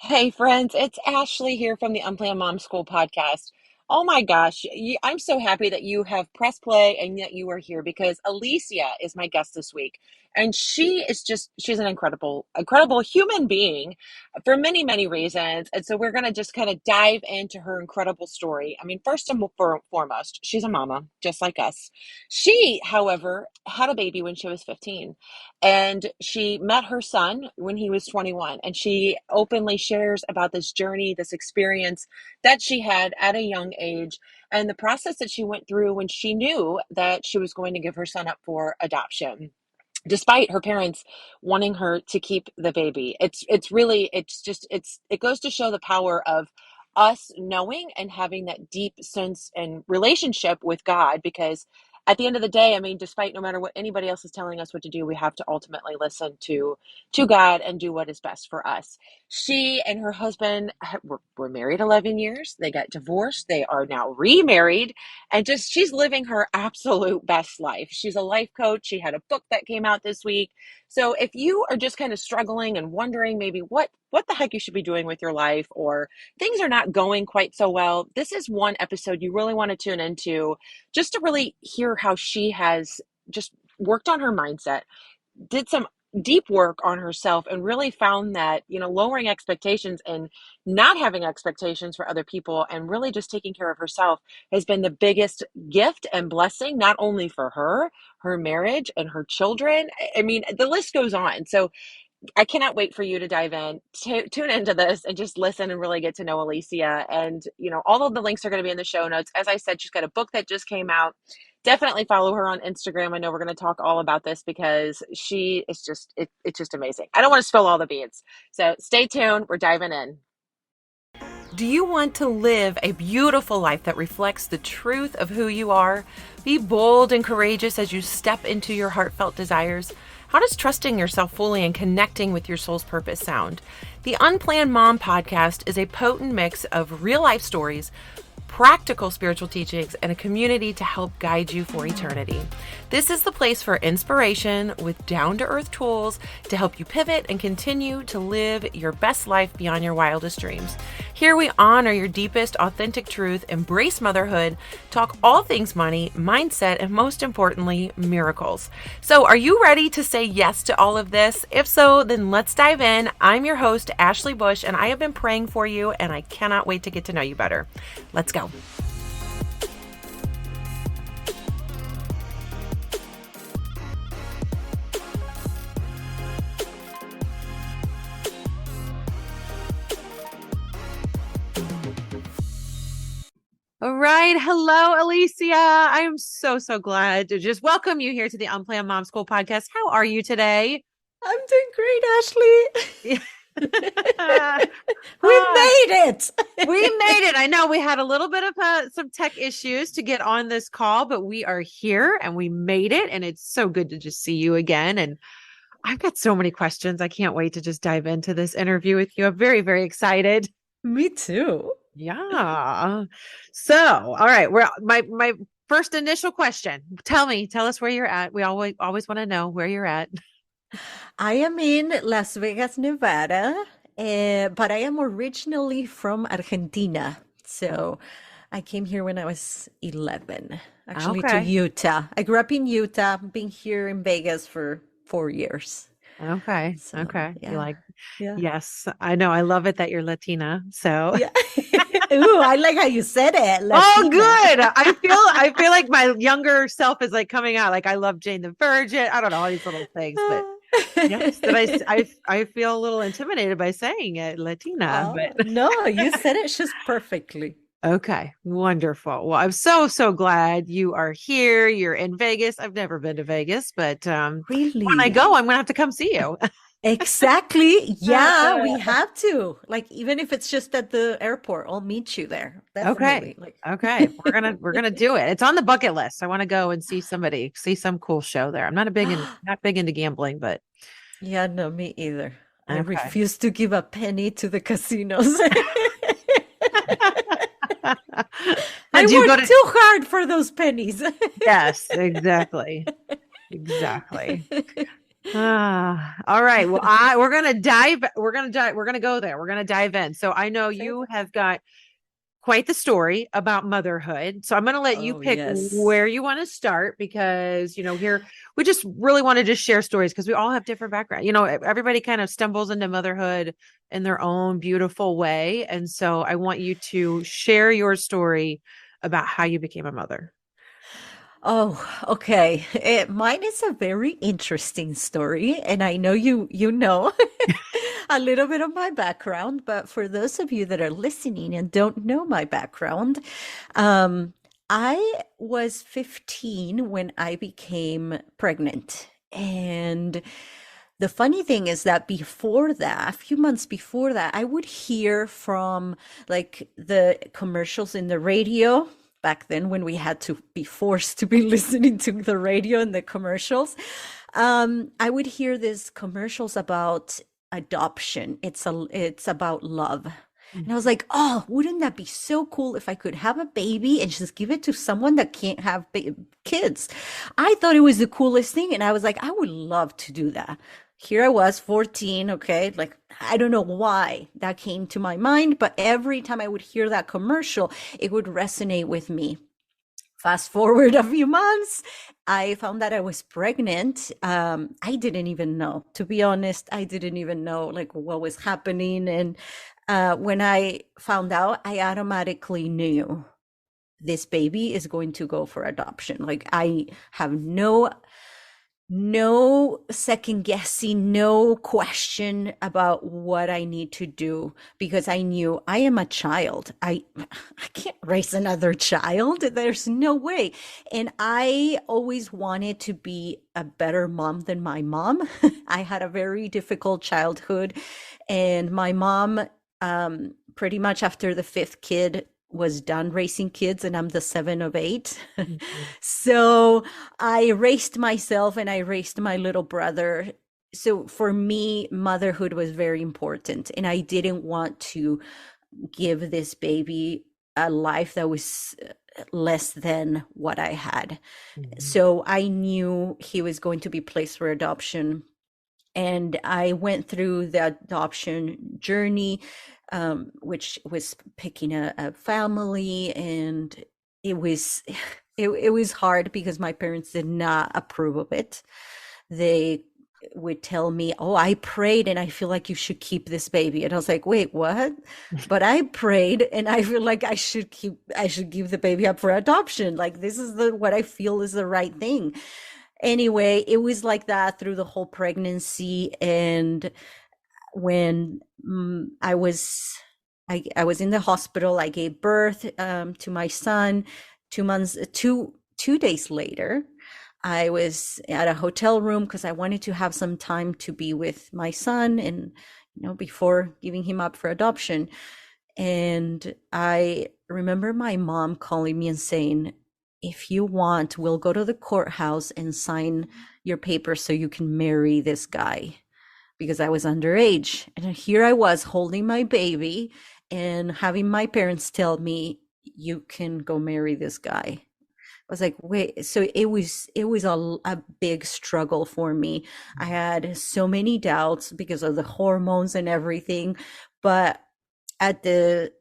Hey friends, it's Ashley here from the Unplanned Mom School podcast. Oh my gosh, I'm so happy that you have pressed play and that you are here because Alicia is my guest this week. And she's an incredible human being for many, many reasons. And so we're going to just kind of dive into her incredible story. I mean, first and foremost, she's a mama, just like us. She, however, had a baby when she was 15. And she met her son when he was 21. And she openly shares about this journey, this experience that she had at a young age, and the process that she went through when she knew that she was going to give her son up for adoption despite her parents wanting her to keep the baby. It goes to show the power of us knowing and having that deep sense and relationship with God, because at the end of the day, I mean, despite no matter what anybody else is telling us what to do, we have to ultimately listen to God and do what is best for us. She and her husband were married 11 years. They got divorced. They are now remarried, and just she's living her absolute best life. She's a life coach. She had a book that came out this week. So if you are just kind of struggling and wondering maybe what the heck you should be doing with your life, or things are not going quite so well, this is one episode you really want to tune into, just to really hear how she has just worked on her mindset, did some deep work on herself, and really found that, lowering expectations and not having expectations for other people and really just taking care of herself has been the biggest gift and blessing, not only for her marriage and her children. I mean, the list goes on. So I cannot wait for you to dive in, tune into this, and just listen and really get to know Alicia. And, all of the links are going to be in the show notes. As I said, she's got a book that just came out. Definitely follow her on Instagram. I know we're going to talk all about this because she is it's just amazing. I don't want to spill all the beans. So stay tuned. We're diving in. Do you want to live a beautiful life that reflects the truth of who you are? Be bold and courageous as you step into your heartfelt desires. How does trusting yourself fully and connecting with your soul's purpose sound? The Unplanned Mom podcast is a potent mix of real life stories, practical spiritual teachings, and a community to help guide you for eternity. This is the place for inspiration with down-to-earth tools to help you pivot and continue to live your best life beyond your wildest dreams. Here we honor your deepest, authentic truth, embrace motherhood, talk all things money, mindset, and most importantly, miracles. So are you ready to say yes to all of this? If so, then let's dive in. I'm your host, Ashley Bush, and I have been praying for you, and I cannot wait to get to know you better. Let's go. All right. Hello, Alicia. I am so glad to just welcome you here to the Unplanned Mom School podcast. How are you today? I'm doing great, Ashley. We made it. We made it. I know we had a little bit of some tech issues to get on this call, but we are here and we made it. And it's so good to just see you again. And I've got so many questions. I can't wait to just dive into this interview with you. I'm very, very excited. Me too. Yeah. So, all right. My first initial question. Tell us where you're at. We always want to know where you're at. I am in Las Vegas, Nevada, but I am originally from Argentina. So I came here when I was 11, actually, to Utah. I grew up in Utah, been here in Vegas for 4 years. Okay. So, okay. yeah. Yes, I know. I love it that you're Latina. So yeah. Ooh, I like how you said it. Latina. Oh, good. I feel like my younger self is like coming out. Like I love Jane the Virgin. I don't know all these little things, but yes, that I feel a little intimidated by saying it, Latina. But no, you said it just perfectly. Okay, wonderful. Well, I'm so glad you are here. You're in Vegas. I've never been to Vegas, but really, when I go, I'm gonna have to come see you. Exactly. Yeah, we have to. Like, even if it's just at the airport, I'll meet you there. Definitely. Okay. We're gonna do it. It's on the bucket list. I want to go and see some cool show there. I'm not big into gambling, but yeah, no, me either. I refuse to give a penny to the casinos. I work too hard for those pennies. Yes, exactly. Exactly. All right. Well, we're gonna go there. We're gonna dive in. So I know Okay. you have got quite the story about motherhood. So I'm going to let you Oh, pick yes. where you want to start because, here we just really want to just share stories because we all have different backgrounds. Everybody kind of stumbles into motherhood in their own beautiful way. And so I want you to share your story about how you became a mother. Oh, okay. Mine is a very interesting story, and I know you know a little bit of my background, but for those of you that are listening and don't know my background, um, I was 15 when I became pregnant. And the funny thing is that before that, a few months before that, I would hear from like the commercials in the radio back then when we had to be forced to be listening to the radio and the commercials. I would hear these commercials about adoption. It's about love. And I was like, oh, wouldn't that be so cool if I could have a baby and just give it to someone that can't have kids? I thought it was the coolest thing. And I was like, I would love to do that. Here I was, 14, okay? Like, I don't know why that came to my mind, but every time I would hear that commercial, it would resonate with me. Fast forward a few months, I found that I was pregnant. I didn't even know, to be honest, I didn't even know like what was happening. And when I found out, I automatically knew this baby is going to go for adoption. Like I have no second guessing, no question about what I need to do because I knew I am a child. I can't raise another child. There's no way. And I always wanted to be a better mom than my mom. I had a very difficult childhood, and my mom pretty much after the fifth kid was done raising kids, and I'm the seven of eight. Mhm. So I raised myself and I raised my little brother. So for me, motherhood was very important. And I didn't want to give this baby a life that was less than what I had. Mhm. So I knew he was going to be placed for adoption. And I went through the adoption journey, which was picking a family, and it was it was hard because my parents did not approve of it. They would tell me, "Oh, I prayed, and I feel like you should keep this baby," and I was like, "Wait, what?" But I prayed, and I feel like I should give the baby up for adoption. Like this is the what I feel is the right thing. Anyway, it was like that through the whole pregnancy. And when I was in the hospital, I gave birth to my son. 2 months, 2 days later, I was at a hotel room because I wanted to have some time to be with my son and before giving him up for adoption. And I remember my mom calling me and saying, if you want, we'll go to the courthouse and sign your papers so you can marry this guy, because I was underage. And here I was holding my baby and having my parents tell me, you can go marry this guy. I was like, wait, so it was a big struggle for me. I had so many doubts because of the hormones and everything. But at the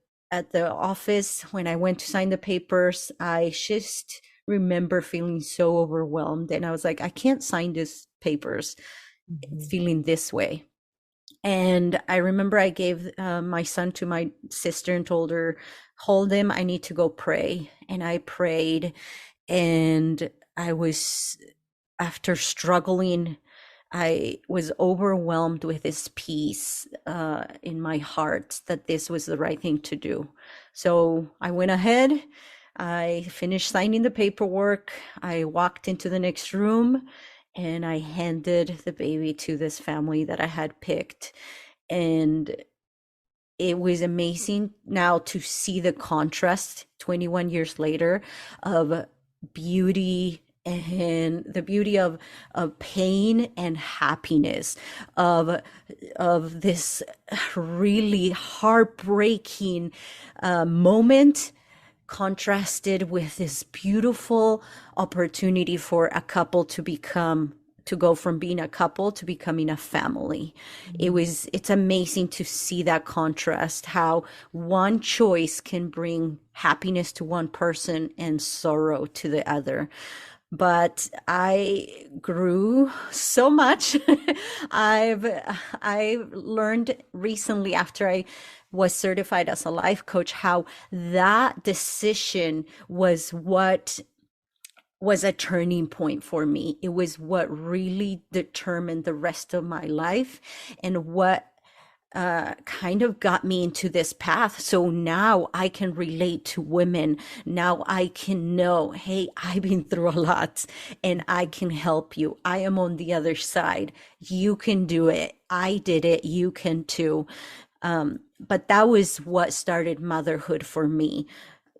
office when I went to sign the papers, I just remember feeling so overwhelmed, and I was like, I can't sign these papers Mhm. feeling this way. And I remember I gave my son to my sister and told her, hold him, I need to go pray. And I prayed, and I was, after struggling, I was overwhelmed with this peace in my heart that this was the right thing to do. So I went ahead. I finished signing the paperwork. I walked into the next room and I handed the baby to this family that I had picked. And it was amazing now to see the contrast 21 years later of beauty, and the beauty of pain and happiness, of this really heartbreaking moment contrasted with this beautiful opportunity for a couple to become to go from being a couple to becoming a family. It's amazing to see that contrast, how one choice can bring happiness to one person and sorrow to the other. But I grew so much. I've I've learned recently, after I was certified as a life coach, how that decision was a turning point for me. It was what really determined the rest of my life, and what kind of got me into this path. So now I can relate to women. Now I can know, hey, I've been through a lot and I can help you. I am on the other side. You can do it. I did it. You can too. But that was what started motherhood for me.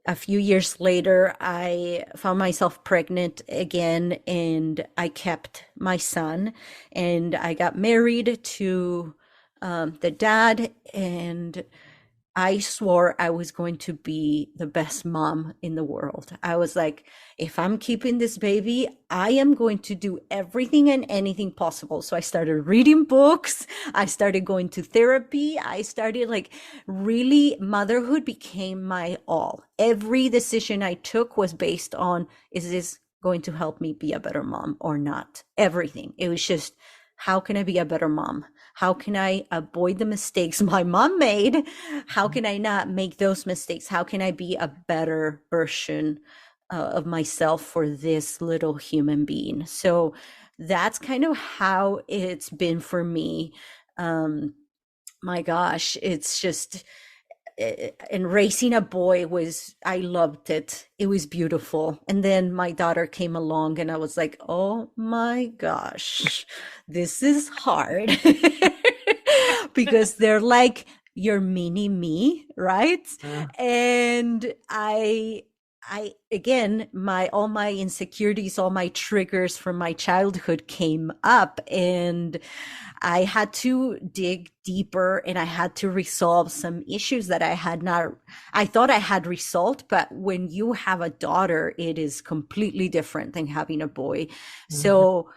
A few years later, I found myself pregnant again, and I kept my son, and I got married to the dad, and I swore I was going to be the best mom in the world. I was like, if I'm keeping this baby, I am going to do everything and anything possible. So I started reading books. I started going to therapy. I started, like, really, motherhood became my all. Every decision I took was based on, is this going to help me be a better mom or not? Everything. It was just, how can I be a better mom? How can I avoid the mistakes my mom made? How can I not make those mistakes? How can I be a better version of myself for this little human being? So that's kind of how it's been for me. My gosh, it's just, and raising a boy was, I loved it. It was beautiful. And then my daughter came along and I was like, oh my gosh, this is hard. Because they're like your mini me, right? Yeah. And I again, all my insecurities, all my triggers from my childhood came up, and I had to dig deeper, and I had to resolve some issues that I thought I had resolved. But when you have a daughter, it is completely different than having a boy. So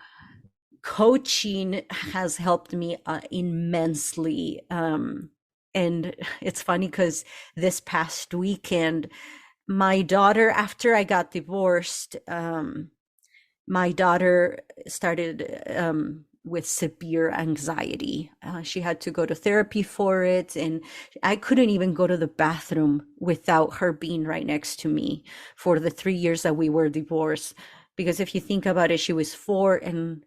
coaching has helped me immensely. And it's funny because this past weekend, my daughter, after I got divorced, my daughter started with severe anxiety. She had to go to therapy for it, and I couldn't even go to the bathroom without her being right next to me for the 3 years that we were divorced. Because if you think about it, she was 4, and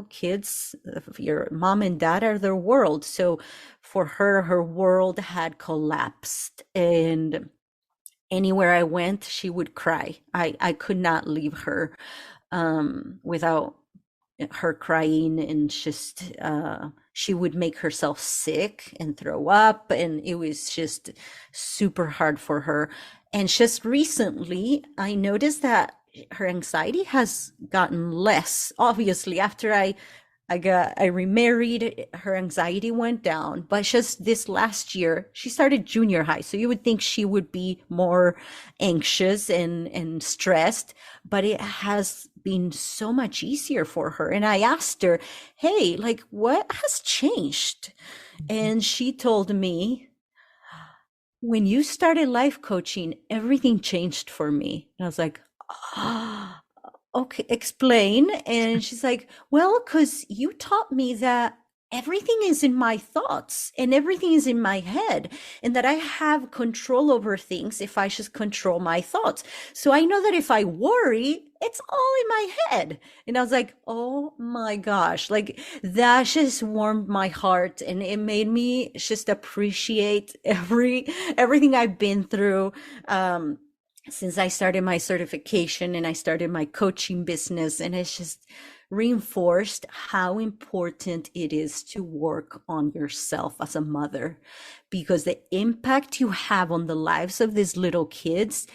kids, your mom and dad are their world. So for her, her world had collapsed, and anywhere I went, she would cry. I could not leave her without her crying, and just she would make herself sick and throw up, and it was just super hard for her. And just recently, I noticed that her anxiety has gotten less. Obviously, after I remarried, her anxiety went down, but just this last year, she started junior high. So you would think she would be more anxious and stressed, but it has been so much easier for her. And I asked her, hey, like, what has changed? And she told me, when you started life coaching, everything changed for me. And I was like, ah, okay, explain. And she's like, well, because you taught me that everything is in my thoughts and everything is in my head, and that I have control over things if I just control my thoughts. So I know that if I worry, it's all in my head. And I was like, oh my gosh, like, that just warmed my heart, and it made me just appreciate everything I've been through. Since I started my certification and I started my coaching business, and it's just reinforced how important it is to work on yourself as a mother, because the impact you have on the lives of these little kids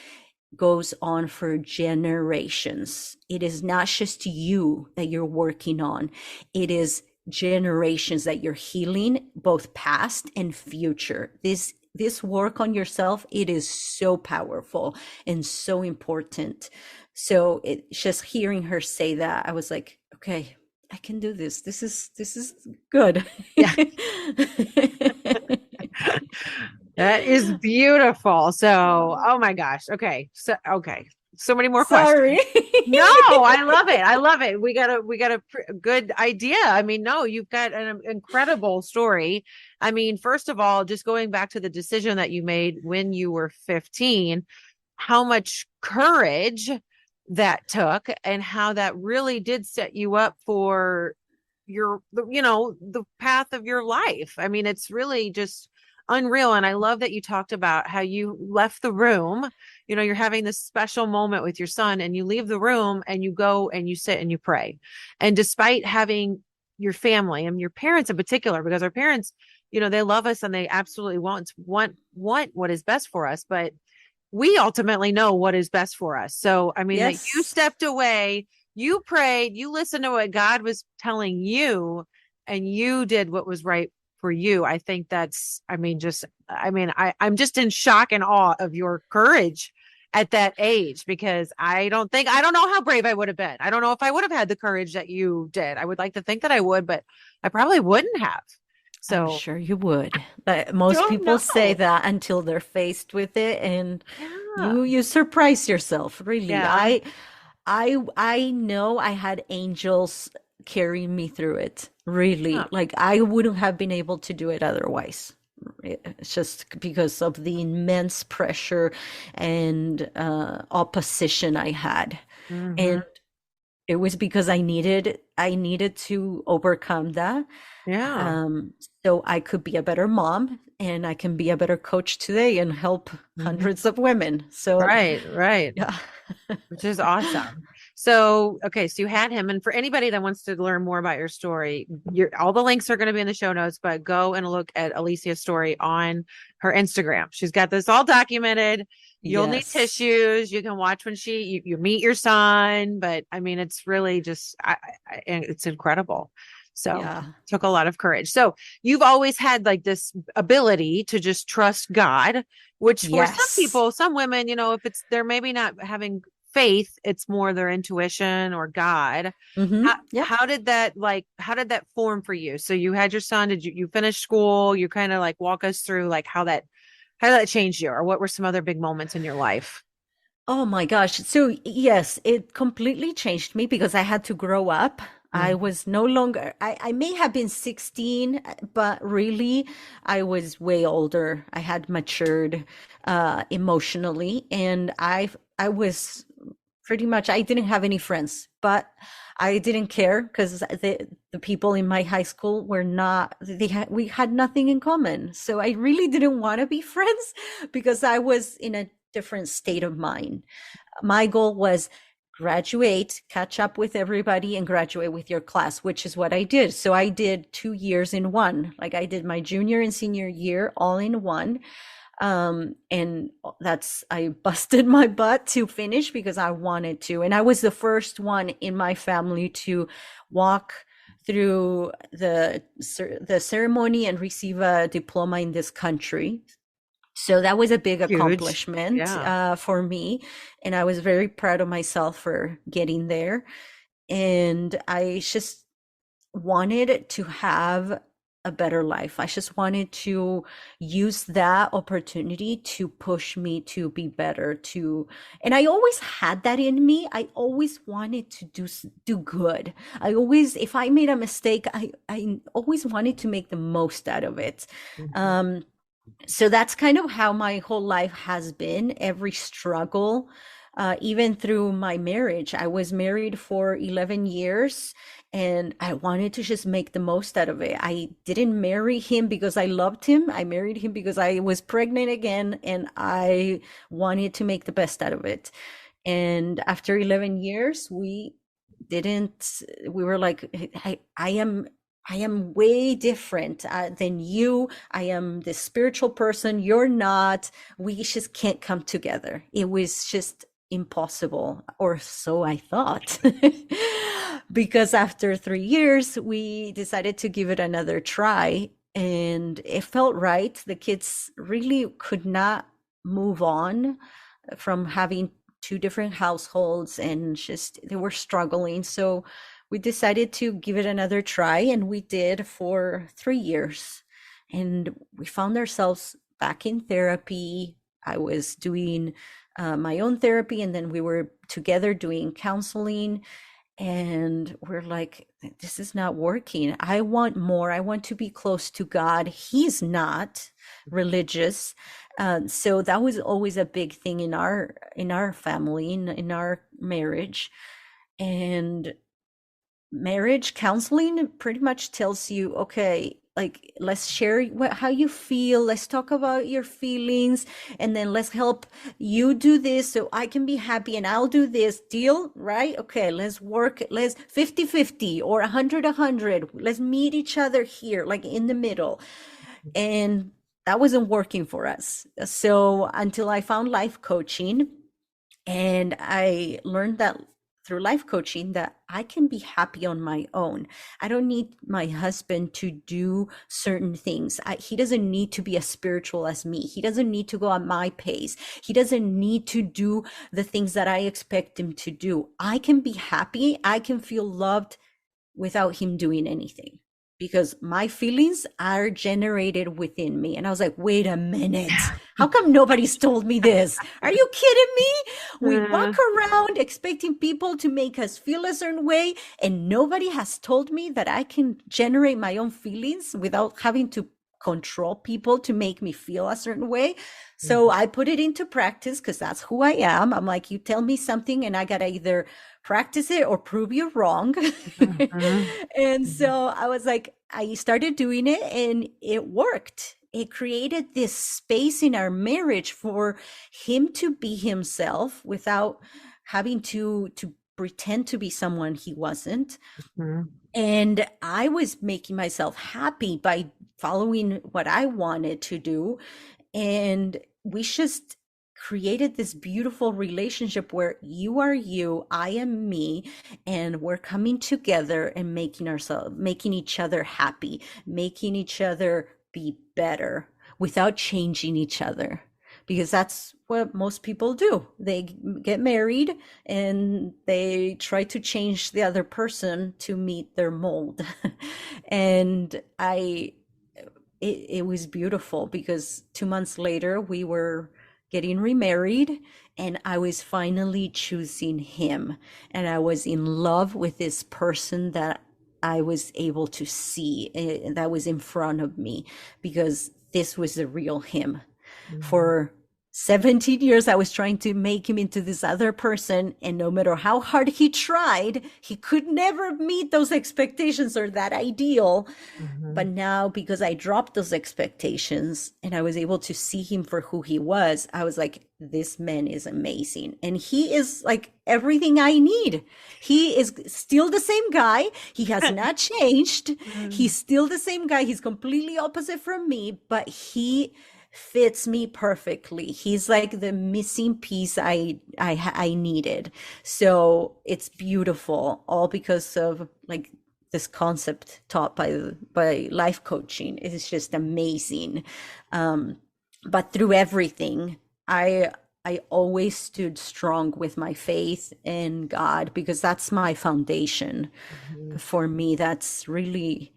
goes on for generations. It is not just you that you're working on. It is generations that you're healing, both past and future. This work on yourself, it is so powerful and so important. So it's just hearing her say that, I was like, okay, I can do this. This is good. Yeah. That is beautiful. So, oh my gosh. Okay. So many more questions. Sorry. No, I love it. I love it. We got a good idea. I mean, no, you've got an incredible story. I mean, first of all, just going back to the decision that you made when you were 15, how much courage that took and how that really did set you up for the path of your life. I mean, it's really just unreal. And I love that you talked about how you left the room. You're having this special moment with your son and you leave the room and you go and you sit and you pray. And despite having your family and your parents in particular, because our parents, they love us and they absolutely want what is best for us, but we ultimately know what is best for us. So, I mean, that you Yes. stepped away, you prayed, you listened to what God was telling you, and you did what was right for you. I think I'm just in shock and awe of your courage at that age, because I don't know how brave I would have been. I don't know if I would have had the courage that you did. I would like to think that I would, but I probably wouldn't have. I'm So, sure you would. But most don't people say know. that until they're faced with it, and Yeah. you surprise yourself, really. Yeah. I know I had angels carrying me through it. Really. Yeah. Like I wouldn't have been able to do it otherwise. It's just because of the immense pressure and opposition I had. Hmm. And it was because I needed to overcome that, Yeah. um, so I could be a better mom and I can be a better coach today and help Mhm. hundreds of women. So Right, right. yeah. Which is awesome. So, okay, so you had him. And for anybody that wants to learn more about your story, all the links are going to be in the show notes, but go and look at Alicia's story on her Instagram. She's got this all documented. You'll need Yes. tissues. You can watch when you meet your son, but I mean, it's really just, it's incredible. So Yeah. took a lot of courage. So you've always had like this ability to just trust God, which for some Yes. people, some women, if they're maybe not having faith, it's more their intuition or God. How, Yep. how did that form for you? So you had your son, did you finish school? You kind of like walk us through like how did that change you, or what were some other big moments in your life? Oh my gosh. So, yes, it completely changed me because I had to grow up. I Mhm. was no longer, I may have been 16, but really I was way older. I had matured emotionally, and I was pretty much, I didn't have any friends, but I didn't care because the people in my high school were not, we had nothing in common. So I really didn't want to be friends because I was in a different state of mind. My goal was graduate, catch up with everybody, and graduate with your class, which is what I did. So I did 2 years in one. Like I did my junior and senior year all in one. And I busted my butt to finish because I wanted to. And I was the first one in my family to walk through the ceremony and receive a diploma in this country. So that was a big Huge. accomplishment Yeah. for me. And I was very proud of myself for getting there. And I just wanted to have a better life. I just wanted to use that opportunity to push me to be better, and I always had that in me. I always wanted to do good. I always, if I made a mistake, I always wanted to make the most out of it. Mhm. Um, so that's kind of how my whole life has been. Every struggle, even through my marriage. I was married for 11 years and I wanted to just make the most out of it. I didn't marry him because I loved him. I married him because I was pregnant again and I wanted to make the best out of it. And after 11 years, didn't, we were like, I am way different than you. I am the spiritual person. You're not. We just can't come together. It was just impossible, or so I thought. Because after 3 years, we decided to give it another try, and it felt right. The kids really could not move on from having two different households, and just they were struggling. So we decided to give it another try, and we did for 3 years. And we found ourselves back in therapy. I was doing my own therapy, and then we were together doing counseling. And we're like, this is not working. I want more. I want to be close to God. He's not religious. So that was always a big thing in our family, in our marriage. And marriage counseling pretty much tells you, okay, like, let's share how you feel. Let's talk about your feelings, and then let's help you do this so I can be happy, and I'll do this. Deal, right? Okay, let's work. Let's 50-50 or 100-100. Let's meet each other here, like in the middle. And that wasn't working for us. So until I found life coaching, and I learned that through life coaching that I can be happy on my own. I don't need my husband to do certain things. He doesn't need to be as spiritual as me. He doesn't need to go at my pace. He doesn't need to do the things that I expect him to do. I can be happy. I can feel loved without him doing anything, because my feelings are generated within me. And I was like, wait a minute. How come nobody's told me this? Are you kidding me? We walk around expecting people to make us feel a certain way, and nobody has told me that I can generate my own feelings without having to control people to make me feel a certain way. So I put it into practice, because that's who I am. I'm like, you tell me something and I gotta either practice it or prove you wrong. And so I was like, I started doing it, and it worked. It created this space in our marriage for him to be himself without having to pretend to be someone he wasn't. And I was making myself happy by following what I wanted to do. And we just created this beautiful relationship where you are you, I am me, and we're coming together and making each other happy, making each other be better without changing each other. Because that's what most people do. They get married and they try to change the other person to meet their mold. And it was beautiful, because 2 months later we were getting remarried, and I was finally choosing him, and I was in love with this person that I was able to see, that was in front of me, because this was the real him. For 17 years, I was trying to make him into this other person, and no matter how hard he tried, he could never meet those expectations or that ideal. But now, because I dropped those expectations and I was able to see him for who he was, I was like, this man is amazing. And he is like everything I need. He is still the same guy. He has not changed. He's still the same guy. He's completely opposite from me, but he fits me perfectly. He's like the missing piece I needed. So it's beautiful, all because of like this concept taught by life coaching. It's just amazing. But through everything, I always stood strong with my faith in God, because that's my foundation. For me, that's really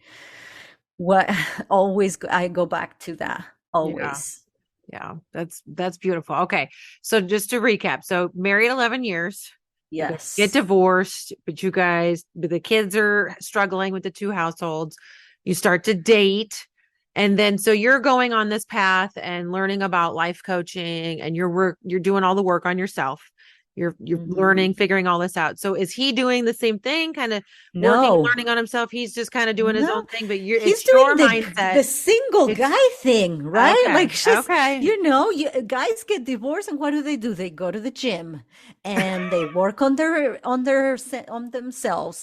what always I go back to that. Always. Yeah. That's beautiful. Okay. So just to recap, so married 11 years, Yes. get divorced, but the kids are struggling with the two households. You start to date. And then, so you're going on this path and learning about life coaching, and you're doing all the work on yourself. You're learning, figuring all this out. So is he doing the same thing, kind of working, learning on himself? He's just kind of doing his own thing, but he's doing the single guy thing, right? Okay, like, just, guys get divorced, and what do? They go to the gym and they work on themselves,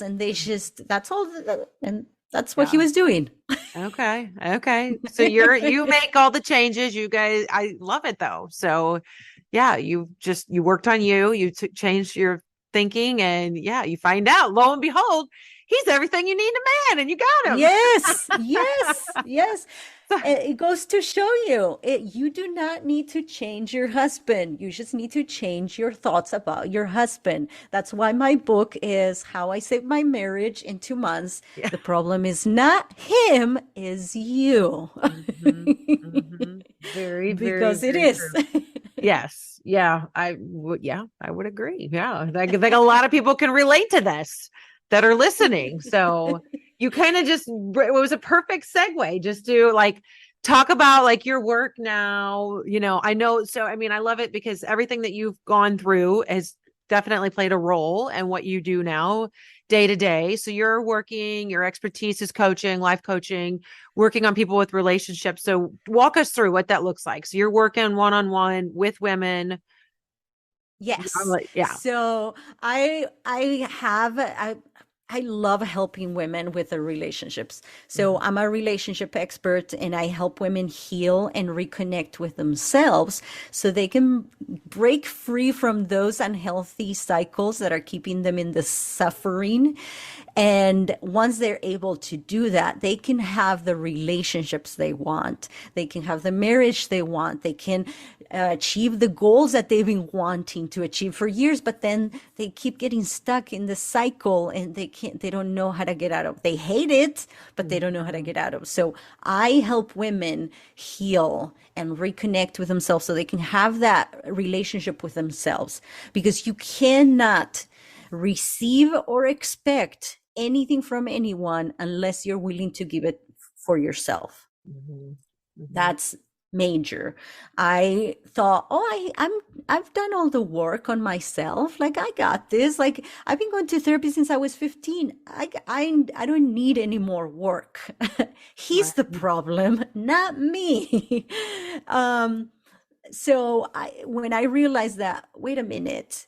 and they just, that's all. And that's what he was doing. Okay. So you make all the changes, you guys. I love it though. So yeah, you worked on you changed your thinking, and you find out, lo and behold, he's everything you need in a man, and you got him. Yes. It goes to show you you do not need to change your husband. You just need to change your thoughts about your husband. That's why my book is How I Saved My Marriage in 2 Months. Yeah. The problem is not him, is you. Very, very, Because it very is. true. Yes. Yeah. I would agree. Yeah. I think a lot of people can relate to this that are listening. So you kind of just, it was a perfect segue just to like talk about like your work now. I know. So, I mean, I love it because everything that you've gone through has definitely played a role in what you do now day to day. So your expertise is coaching, life coaching, working on people with relationships. So walk us through what that looks like. So you're working one-on-one with women. Yes. Yeah. So I love helping women with their relationships. So I'm a relationship expert and I help women heal and reconnect with themselves so they can break free from those unhealthy cycles that are keeping them in the suffering. And once they're able to do that, they can have the relationships they want. They can have the marriage they want. They can achieve the goals that they've been wanting to achieve for years, but then they keep getting stuck in the cycle and they don't know how to get out of. They hate it, but they don't know how to get out of. So I help women heal and reconnect with themselves so they can have that relationship with themselves, because you cannot receive or expect anything from anyone unless you're willing to give it for yourself. That's major. I thought, I've done all the work on myself. Like I got this. Like I've been going to therapy since I was 15. I don't need any more work. He's the problem, not me. So when I realized that, wait a minute,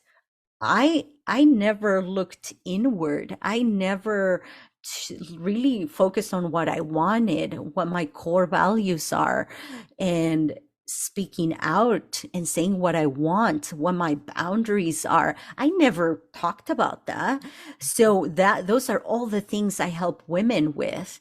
I never looked inward. I never really focused on what I wanted, what my core values are, and speaking out and saying what I want, what my boundaries are. I never talked about that. So those are all the things I help women with.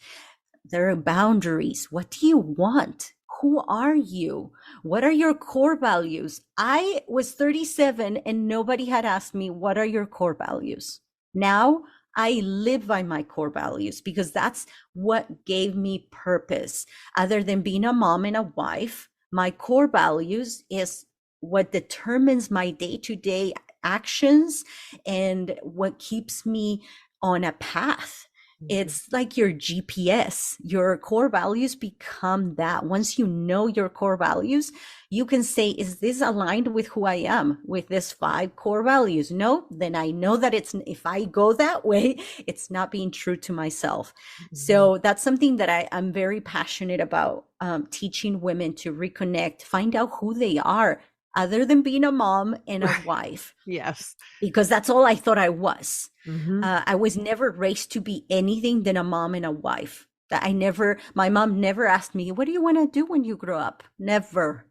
There are boundaries. What do you want? Who are you? What are your core values? I was 37 and nobody had asked me, what are your core values? Now I live by my core values because that's what gave me purpose. Other than being a mom and a wife, my core values is what determines my day-to-day actions and what keeps me on a path. It's like your GPS. Your core values become that. Once you know your core values, you can say, is this aligned with who I am, with these 5 core values? No, then I know that if I go that way, it's not being true to myself. So that's something that I'm very passionate about, teaching women to reconnect, find out who they are, other than being a mom and a wife. Yes. Because that's all I thought I was. I was never raised to be anything than a mom and a wife. My mom never asked me, what do you want to do when you grow up? Never.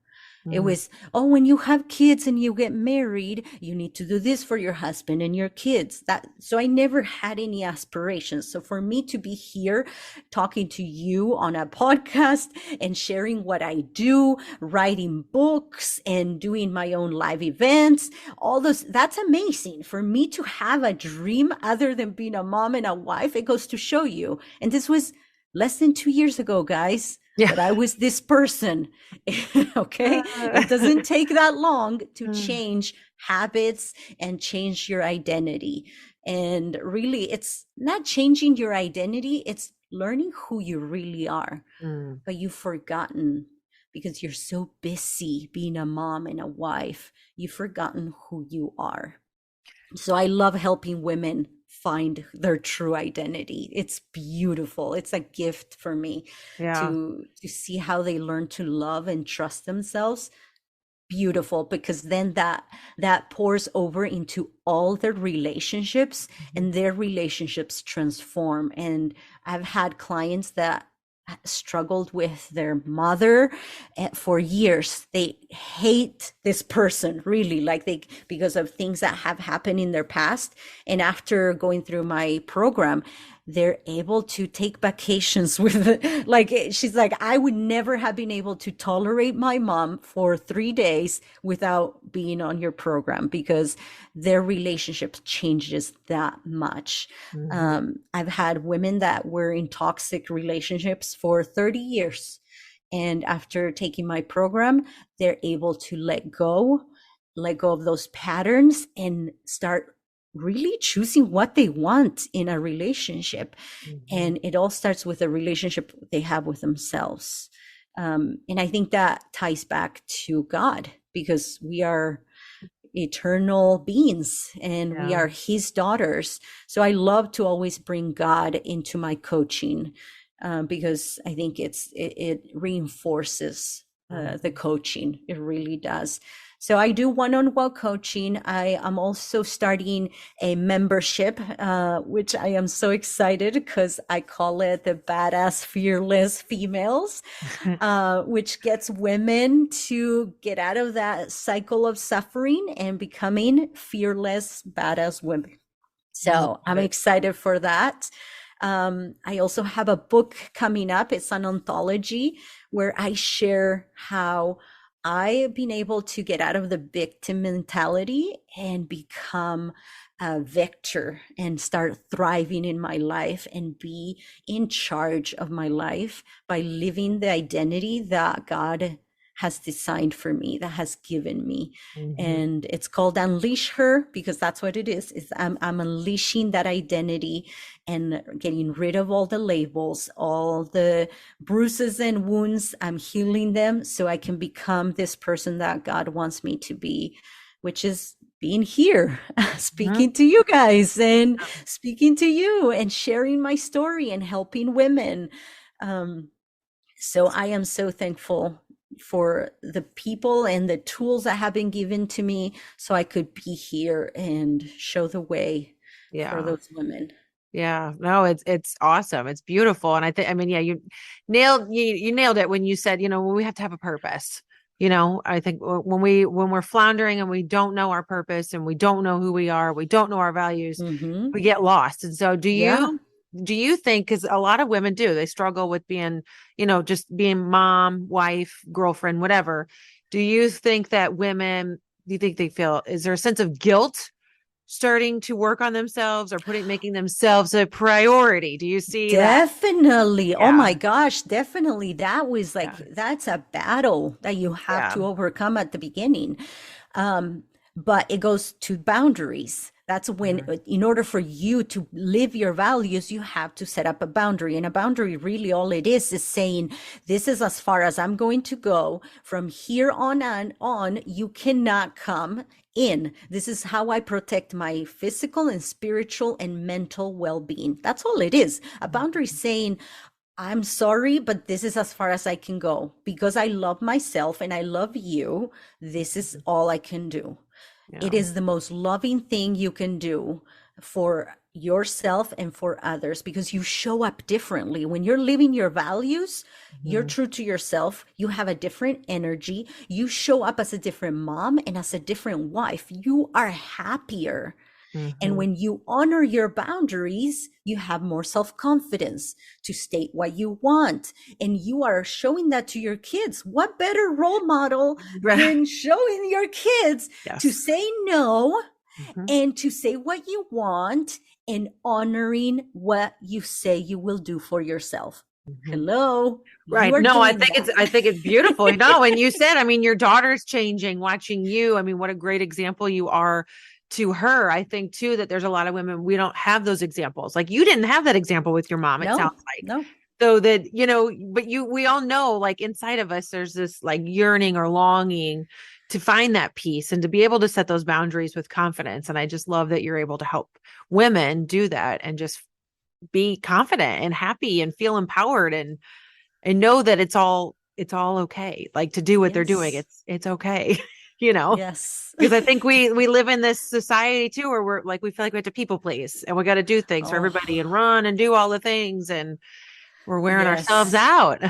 It was, when you have kids and you get married, you need to do this for your husband and your kids. So I never had any aspirations. So for me to be here talking to you on a podcast and sharing what I do, writing books and doing my own live events, all those, that's amazing. For me to have a dream other than being a mom and a wife, it goes to show you. And this was less than 2 years ago, guys. Yeah. That I was this person. Okay. It doesn't take that long to change habits and change your identity. And really, it's not changing your identity, it's learning who you really are. But you've forgotten because you're so busy being a mom and a wife. You've forgotten who you are. So I love helping women find their true identity. It's beautiful. It's a gift for me to see how they learn to love and trust themselves. Beautiful, because then that pours over into all their relationships and their relationships transform. And I've had clients that struggled with their mother for years. They hate this person, really, because of things that have happened in their past. And after going through my program, they're able to take vacations with, like, she's like, I would never have been able to tolerate my mom for 3 days without being on your program because their relationship changes that much. Mhm. I've had women that were in toxic relationships for 30 years. And after taking my program, they're able to let go of those patterns and start really choosing what they want in a relationship. Mhm. And it all starts with a relationship they have with themselves. And I think that ties back to God because we are eternal beings and we Yeah. are his daughters. So I love to always bring God into my coaching because I think it reinforces the Mhm. coaching. It really does. So I do one-on-one coaching. I am also starting a membership, which I am so excited because I call it the Badass Fearless Females, which gets women to get out of that cycle of suffering and becoming fearless, badass women. Love So I'm it. excited for that. I also have a book coming up. It's an anthology where I share how I've been able to get out of the victim mentality and become a victor and start thriving in my life and be in charge of my life by living the identity that God has designed for me, that has given me. Mhm. And it's called Unleash Her because that's what it is I'm unleashing that identity and getting rid of all the labels, all the bruises and wounds. I'm healing them so I can become this person that God wants me to be, which is being here, Mhm. speaking to you guys and speaking to you and sharing my story and helping women. Um, so I am so thankful for the people and the tools that have been given to me so I could be here and show the way for Yeah. those women. Yeah, no, it's awesome. It's beautiful. And I mean, yeah, you nailed it when you said, we have to have a purpose. I think when we're floundering and we don't know our purpose and we don't know who we are, we don't know our values, Hmm. we get lost. And so Yeah, do you think, because a lot of women do, they struggle with being, just being mom, wife, girlfriend, whatever. Do you think they feel, is there a sense of guilt starting to work on themselves or making themselves a priority? Do you see that? definitely. Oh Yeah. my gosh, definitely. That was like, Yeah. that's a battle that you have Yeah. to overcome at the beginning. Um, but it goes to boundaries. That's when, Mhm. in order for you to live your values, you have to set up a boundary. And a boundary, really, all it is saying, this is as far as I'm going to go. From here on and on, you cannot come in. This is how I protect my physical and spiritual and mental well being. That's all it is. A boundary saying, I'm sorry, but this is as far as I can go because I love myself and I love you. This is all I can do. It Yeah. is the most loving thing you can do for yourself and for others because you show up differently. When you're living your values, you're Mhm. true to yourself. You have a different energy. You show up as a different mom and as a different wife. You are happier. And Mhm. when you honor your boundaries, you have more self confidence to state what you want. And you are showing that to your kids. What better role model than showing your kids to Yes. say no Mhm. and to say what you want and honoring what you say you will do for yourself? Mhm. Hello, you Right. are No, doing I that. think it's beautiful. And you said, I mean, your daughter's changing, watching you. I mean, what a great example you are to her. I think too that there's a lot of women, we don't have those examples. Like you didn't have that example with your mom, it sounds No, like. no. So that, but we all know, like inside of us, there's this like yearning or longing to find that peace and to be able to set those boundaries with confidence. And I just love that you're able to help women do that and just be confident and happy and feel empowered and know that it's all okay. Like to do what they're doing. Yes, It's okay, you know, yes. because I think we live in this society too, where we're like, we feel like we have to people please and we got to do things for Oh, everybody and run and do all the things. And we're wearing ourselves yes. out.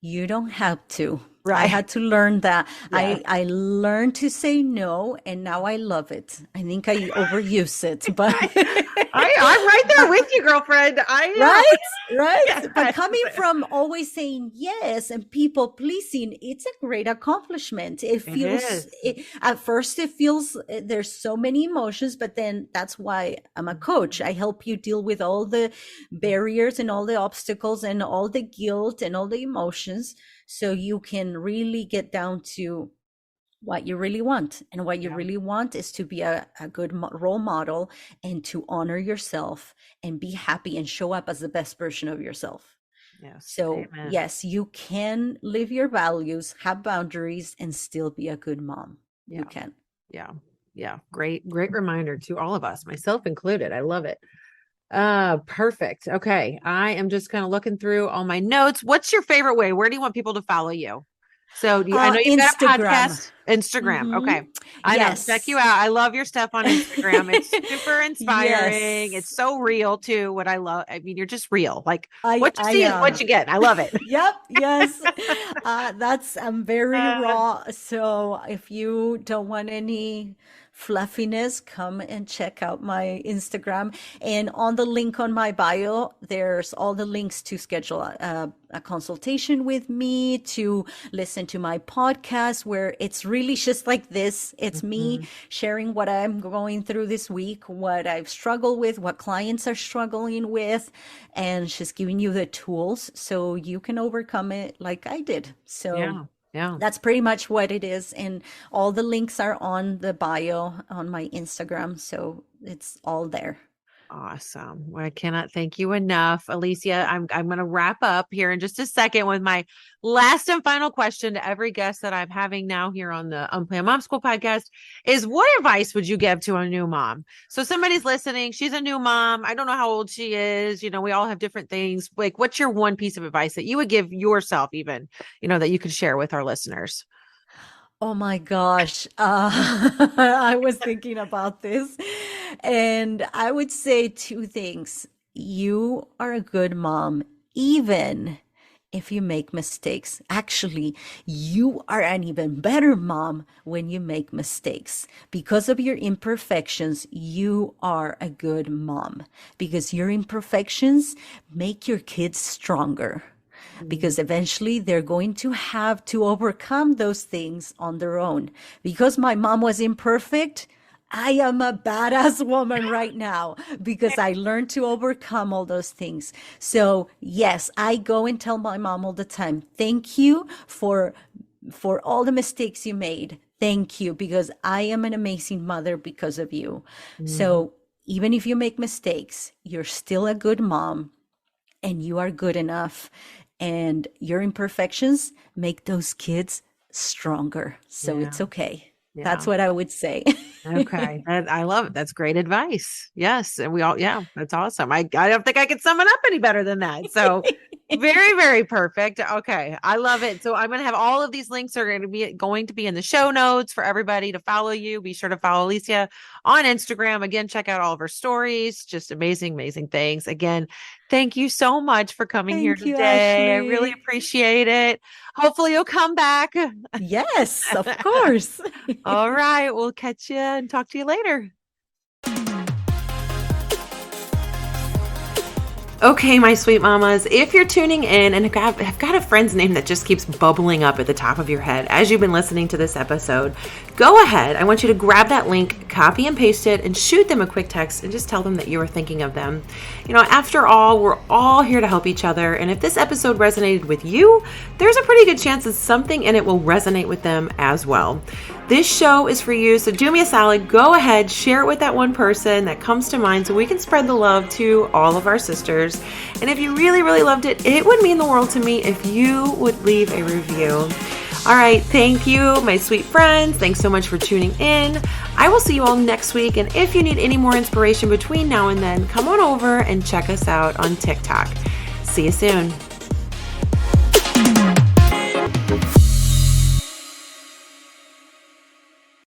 You don't have to. I Right. had to learn that. Yes. I learned to say no, and now I love it. I think I overuse it, but I'm right there with you, girlfriend. I am. right, right. But Yes. coming from always saying yes and people pleasing, it's a great accomplishment. It It feels, is. at first, it feels there's so many emotions, but then that's why I'm a coach. I help you deal with all the barriers and all the obstacles and all the guilt and all the emotions so you can really get down to what you really want. And what you Yeah. really want is to be a good role model and to honor yourself and be happy and show up as the best version of yourself. Yes. So, Amen. yes, you can live your values, have boundaries, and still be a good mom. You Yeah. can. Yeah. Yeah. Great reminder to all of us, myself included. I love it. Perfect. Okay. I am just kind of looking through all my notes. What's your favorite way? Where do you want people to follow you? So I know you've got a Instagram. podcast, Instagram. Hmm. Okay. I know. Check you Yes. out. I love your stuff on Instagram. It's super inspiring. It's Yes. so real too. What I love. I mean, you're just real. Like I what you I see is what am. you get. I love it. Yep, yes. I'm very raw. So if you don't want any fluffiness, come and check out my Instagram. And on the link on my bio, there's all the links to schedule a consultation with me, to listen to my podcast, where it's really just like this. It's me Mhm. sharing what I'm going through this week, what I've struggled with, what clients are struggling with, and just giving you the tools so you can overcome it like I did. So Yeah. Yeah. that's pretty much what it is. And all the links are on the bio on my Instagram. So it's all there. Awesome. Well, I cannot thank you enough, Alicia. I'm going to wrap up here in just a second with my last and final question to every guest that I'm having now here on the Unplanned Mom School podcast is, what advice would you give to a new mom? So somebody's listening, she's a new mom. I don't know how old she is. You know, we all have different things. Like, what's your one piece of advice that you would give yourself, even, you know, that you could share with our listeners? Oh my gosh. I was thinking about this, and I would say two things. You are a good mom, even if you make mistakes. Actually, you are an even better mom when you make mistakes. Because of your imperfections, you are a good mom, because your imperfections make your kids stronger, because eventually they're going to have to overcome those things on their own. Because my mom was imperfect, I am a badass woman right now because I learned to overcome all those things. So, yes, I go and tell my mom all the time, thank you for all the mistakes you made. Thank you, because I am an amazing mother because of you. Mhm. So, even if you make mistakes, you're still a good mom, and you are good enough, and your imperfections make those kids stronger. So Yeah. it's okay. Yeah. That's what I would say. Okay. I love it. That's great advice. Yes. And we all, yeah, that's awesome. I don't think I could sum it up any better than that. So very, very perfect. Okay. I love it. So I'm going to have all of these links are going to be in the show notes for everybody to follow you. Be sure to follow Alicia on Instagram. Again, check out all of her stories. Just amazing, amazing things. Again, thank you so much for coming here Thank you, today. I really Ashley. appreciate it. Hopefully you'll come back. Yes, of course. All right. We'll catch you and talk to you later. Okay, my sweet mamas, if you're tuning in and have got a friend's name that just keeps bubbling up at the top of your head as you've been listening to this episode, go ahead. I want you to grab that link, copy and paste it, and shoot them a quick text and just tell them that you were thinking of them. You know, after all, we're all here to help each other. And if this episode resonated with you, there's a pretty good chance that something in it will resonate with them as well. This show is for you, so do me a solid. Go ahead, share it with that one person that comes to mind so we can spread the love to all of our sisters. And if you really, really loved it, it would mean the world to me if you would leave a review. All right, thank you, my sweet friends. Thanks so much for tuning in. I will see you all next week. And if you need any more inspiration between now and then, come on over and check us out on TikTok. See you soon.